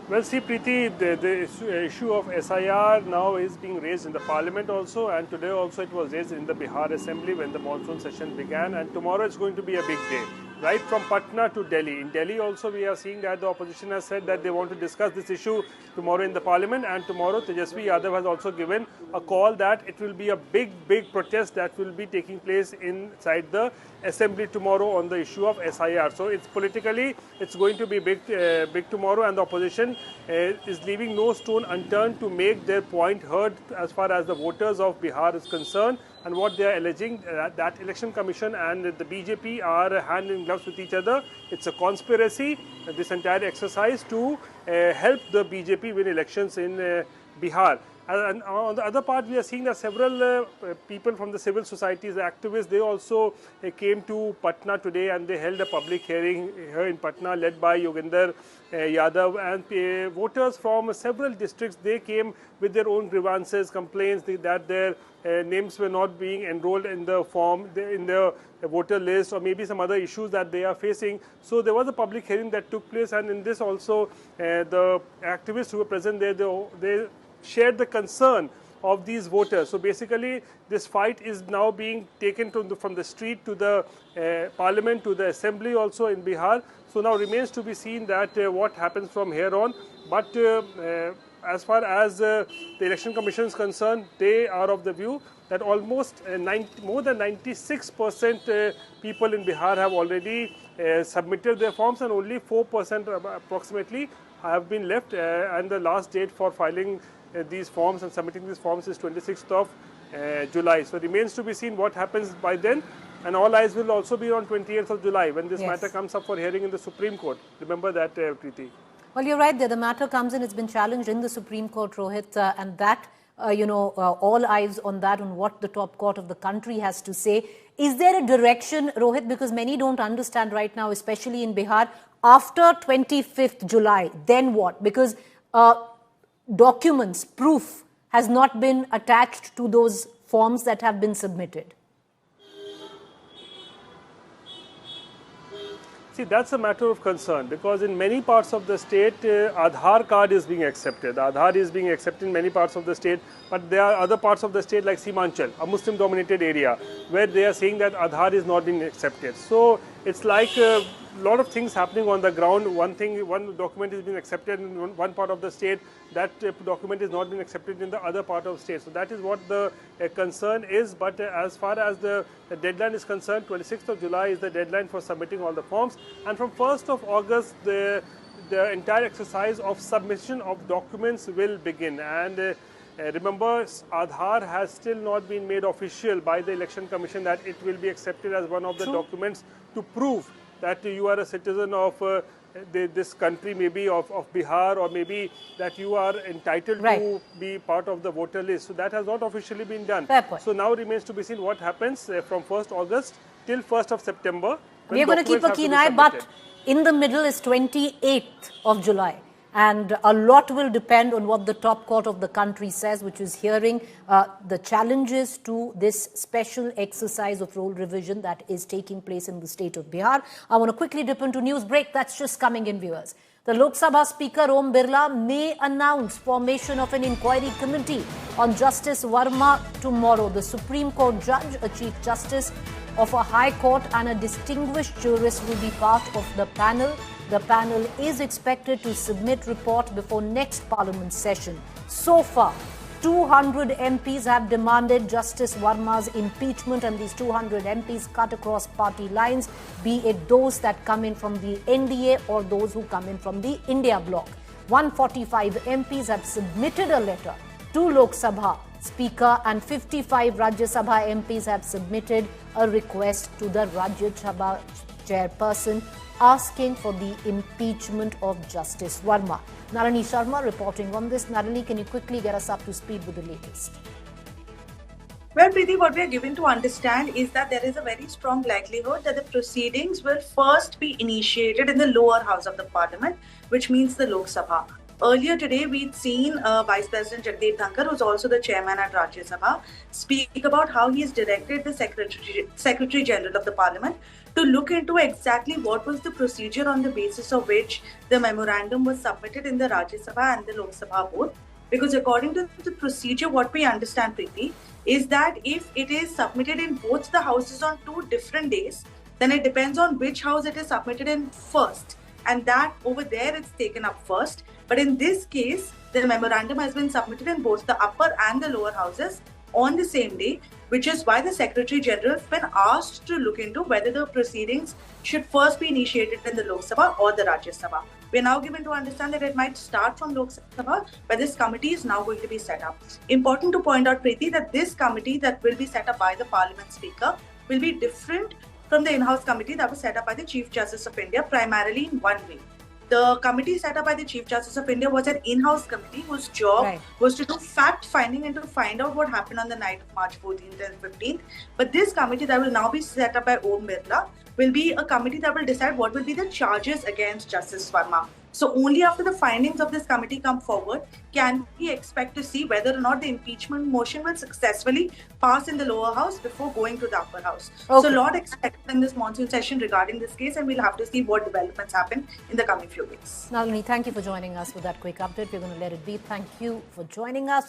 Well, see, Preeti, the issue of SIR now is being raised in the parliament also, and today also it was raised in the Bihar assembly when the monsoon session began, and tomorrow it's going to be a big day. Right from Patna to Delhi. In Delhi also we are seeing that the opposition has said that they want to discuss this issue tomorrow in the parliament, and tomorrow Tejasvi Yadav has also given a call that it will be a big protest that will be taking place inside the assembly tomorrow on the issue of SIR. So it's politically, it's going to be big tomorrow, and the opposition is leaving no stone unturned to make their point heard as far as the voters of Bihar is concerned. And what they are alleging, that election commission and the BJP are hand in gloves with each other. It's a conspiracy, this entire exercise to help the BJP win elections in Bihar. And on the other part, we are seeing that several people from the civil societies, the activists, they also came to Patna today, and they held a public hearing here in Patna led by Yogendra Yadav, and voters from several districts, they came with their own grievances, complaints that their names were not being enrolled in the form, in the voter list, or maybe some other issues that they are facing. So there was a public hearing that took place, and in this also the activists who were present there, they shared the concern of these voters. So basically this fight is now being taken from the street to the parliament, to the assembly also in Bihar. So now remains to be seen that what happens from here on. But as far as the election commission is concerned, they are of the view that almost more than 96% people in Bihar have already submitted their forms, and only 4% approximately have been left, and the last date for filing these forms and submitting these forms is 26th of July. So it remains to be seen what happens by then, and all eyes will also be on 28th of July when this matter comes up for hearing in the Supreme Court. Remember that, Preeti. Well, you're right there. The matter comes in, it's been challenged in the Supreme Court, Rohit, and that, all eyes on that, on what the top court of the country has to say. Is there a direction, Rohit, because many don't understand right now, especially in Bihar, after 25th July, then what? Because documents, proof has not been attached to those forms that have been submitted. See, that's a matter of concern, because in many parts of the state, Aadhaar card is being accepted. Aadhaar is being accepted in many parts of the state, but there are other parts of the state like Simanchal, a Muslim-dominated area, where they are saying that Aadhaar is not being accepted. So it's like a lot of things happening on the ground. One document is being accepted in one part of the state, that document is not being accepted in the other part of the state. So that is what the concern is. But as far as the deadline is concerned, 26th of July is the deadline for submitting all the forms. And from 1st of August, the entire exercise of submission of documents will begin. And remember, Aadhaar has still not been made official by the Election Commission that it will be accepted as one of the documents to prove that you are a citizen of this country, maybe of Bihar, or maybe that you are entitled to be part of the voter list. So that has not officially been done. So now remains to be seen what happens from 1st August till 1st of September. We are going to keep a keen eye, but in the middle is 28th of July. And a lot will depend on what the top court of the country says, which is hearing the challenges to this special exercise of role revision that is taking place in the state of Bihar. I want to quickly dip into news break that's just coming in, viewers. The Lok Sabha Speaker Om Birla may announce formation of an inquiry committee on Justice Verma tomorrow. The Supreme Court judge, a Chief Justice of a High Court, and a distinguished jurist will be part of the panel. The panel is expected to submit report before next Parliament session. So far, 200 MPs have demanded Justice Verma's impeachment, and these 200 MPs cut across party lines, be it those that come in from the NDA or those who come in from the India bloc. 145 MPs have submitted a letter to Lok Sabha Speaker, and 55 Rajya Sabha MPs have submitted a request to the Rajya Sabha chairperson, asking for the impeachment of Justice Verma. Nalini Sharma reporting on this. Nalini, can you quickly get us up to speed with the latest? Well, Preeti, what we are given to understand is that there is a very strong likelihood that the proceedings will first be initiated in the lower house of the parliament, which means the Lok Sabha. Earlier today, we'd seen Vice President Jagdeep Dhankar, who's also the chairman at Rajya Sabha, speak about how he has directed the Secretary General of the Parliament to look into exactly what was the procedure on the basis of which the memorandum was submitted in the Rajya Sabha and the Lok Sabha both. Because according to the procedure, what we understand, Preeti, is that if it is submitted in both the houses on 2 different days, then it depends on which house it is submitted in first. And that over there it's taken up first. But in this case, the memorandum has been submitted in both the upper and the lower houses on the same day, which is why the Secretary General has been asked to look into whether the proceedings should first be initiated in the Lok Sabha or the Rajya Sabha. We are now given to understand that it might start from Lok Sabha, where this committee is now going to be set up. Important to point out, Preeti, that this committee that will be set up by the Parliament Speaker will be different from the in-house committee that was set up by the Chief Justice of India, primarily in one way. The committee set up by the Chief Justice of India was an in-house committee whose job was to do fact-finding and to find out what happened on the night of March 14th and 15th. But this committee that will now be set up by Om Birla will be a committee that will decide what will be the charges against Justice Verma. So only after the findings of this committee come forward can we expect to see whether or not the impeachment motion will successfully pass in the lower house before going to the upper house. So a lot expected in this monsoon session regarding this case, and we'll have to see what developments happen in the coming few weeks. Nalini, thank you for joining us with that quick update. We're going to let it be. Thank you for joining us.